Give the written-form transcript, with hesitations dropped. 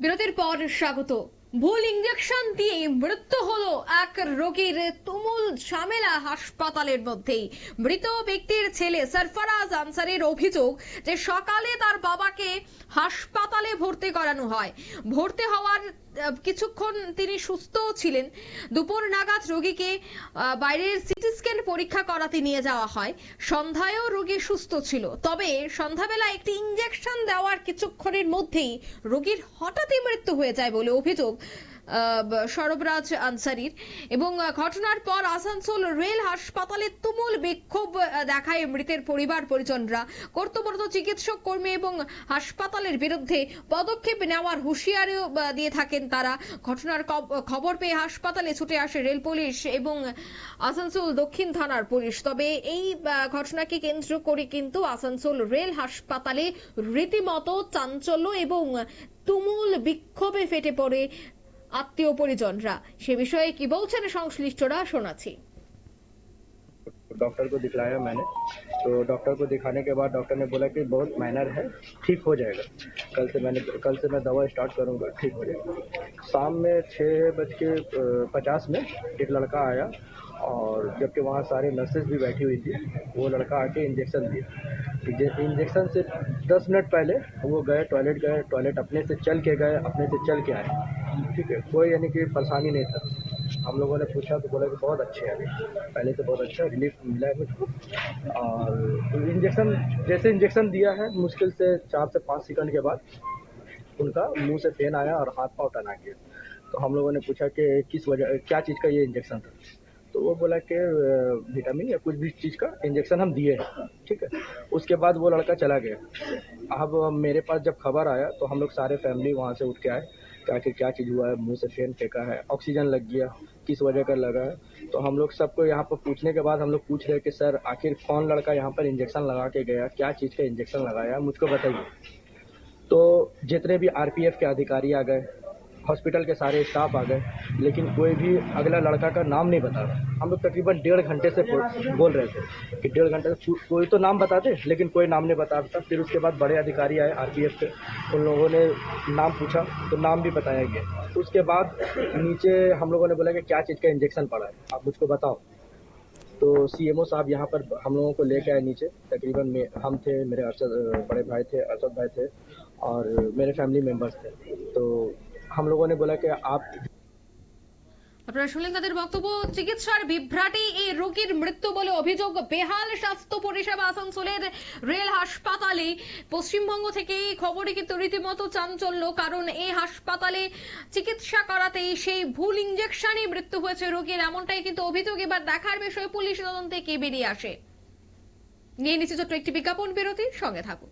বিরতির পর স্বাগত। ভুল ইঞ্জেকশন দিয়ে মৃত্যু হলো এক রোগীর, তুমুল ঝামেলা হাসপাতালের মধ্যেই। মৃত ব্যক্তির ছেলে সরফরাজ আনসারীর অভিযোগ যে সকালে তার বাবাকে হাসপাতালে ভর্তি করানো হয়। ভর্তি হওয়ার কিছুক্ষণ তিনি সুস্থ ছিলেন। দুপুর নাগাদ রোগীকে বাইরের সিটি স্ক্যান পরীক্ষা করাতে নিয়ে যাওয়া হয়। সন্ধ্যায়ও রোগী সুস্থ ছিল, তবে সন্ধ্যাবেলা একটি ইঞ্জেকশন দেওয়ার কিছুক্ষণের মধ্যেই রোগীর হঠাৎই মৃত্যু হয়ে যায় বলে অভিযোগ সরফরাজ আনসারীর। এবং ঘটনার পর আসানসোল রেল হাসপাতালে তুমুল বিক্ষোভ দেখায় মৃতের পরিবার পরিজনরা। কর্তব্যরত চিকিৎসক কর্মী এবং হাসপাতালের বিরুদ্ধে পদক্ষেপ নেওয়ার হুঁশিয়ারিও দিয়ে থাকেন তারা। ঘটনার খবর পেয়ে হাসপাতালে ছুটে আসে রেল পুলিশ এবং আসানসোল দক্ষিণ থানার পুলিশ। তবে এই ঘটনাকে কেন্দ্র করে কিন্তু আসানসোল রেল হাসপাতালে রীতিমতো চাঞ্চল্য এবং তুমুল বিক্ষোভে ফেটে পড়ে আত্মীয় পরিজনরা। সে বিষয়ে কি বলছেন সংশ্লিষ্টরা শোনাচ্ছি। डॉक्टर को दिखलाया मैंने, तो डॉक्टर को दिखाने के बाद डॉक्टर ने बोला कि बहुत माइनर है, ठीक हो जाएगा। कल से मैं दवा स्टार्ट करूंगा, ठीक हो जाएगा। शाम में 6:50 में एक लड़का आया और जबकि वहाँ सारे नर्सेज भी बैठी हुई थी, वो लड़का आके इंजेक्शन दिया। इंजेक्शन से 10 मिनट पहले वो टॉयलेट अपने से चल के आए। ठीक है, कोई यानी कि परेशानी नहीं था। हम लोगों ने पूछा तो बोला कि बहुत अच्छे हैं, पहले से बहुत अच्छा रिलीफ मिला है मुझको। और इंजेक्शन दिया है, मुश्किल से 4 से 5 सेकंड के बाद उनका मुंह से फेन आया और हाथ पांव टना गया। तो हम लोगों ने पूछा कि किस वजह, क्या चीज़ का ये इंजेक्शन था। तो वो बोला कि विटामिन या कुछ भी चीज़ का इंजेक्शन हम दिए हैं। ठीक है, उसके बाद वो लड़का चला गया। अब मेरे पास जब खबर आया तो हम लोग सारे फैमिली वहाँ से उठ के आए कि आखिर क्या चीज़ हुआ है, मुंह से फेन फेंका है, ऑक्सीजन लग गया, किस वजह का लगा है। तो हम लोग सबको यहाँ पर पूछने के बाद हम लोग पूछ रहे कि सर आखिर कौन लड़का यहाँ पर इंजेक्शन लगा के गया, क्या चीज़ का इंजेक्शन लगाया, मुझको बताइए। तो जितने भी आरपीएफ के अधिकारी आ गए, हॉस्पिटल के सारे स्टाफ आ गए, लेकिन कोई भी अगला लड़का का नाम नहीं बता रहा। हम लोग तकरीबन 1.5 घंटे से बोल रहे थे कि 1.5 घंटे से कोई तो नाम बता दे, लेकिन कोई नाम नहीं बता रहा था। फिर उसके बाद बड़े अधिकारी आए आरपीएफ के, उन लोगों ने नाम पूछा तो नाम भी बताया गया। उसके बाद नीचे हम लोगों ने बोला कि क्या चीज़ का इंजेक्शन पड़ा है, आप मुझको बताओ। तो सीएमओ साहब यहाँ पर हम लोगों को लेके आए नीचे। तकरीबन हम थे, मेरे बड़े भाई थे, अरशद भाई थे और मेरे फैमिली मेम्बर्स थे। तो हम लोगों ने बोला कि आप আপনারা শুনলেন তাদের বক্তব্য। চিকিৎসার বিভ্রাটে এই রোগীর মৃত্যু বলে অভিযোগ। বেহাল স্বাস্থ্য পরিষেবা আসানসোলের রেল হাসপাতালে। পশ্চিমবঙ্গ থেকে এই খবরে কিন্তু রীতিমতো চাঞ্চল্য, কারণ এই হাসপাতালে চিকিৎসা করাতেই সেই ভুল ইঞ্জেকশনে মৃত্যু হয়েছে রোগীর, এমনটাই কিন্তু অভিযোগ। এবার দেখার বিষয় পুলিশ তদন্তে কি বেরিয়ে আসে। নিয়ে নিচ্ছে ছোট্ট একটি বিজ্ঞাপন বিরতি, সঙ্গে থাকুন।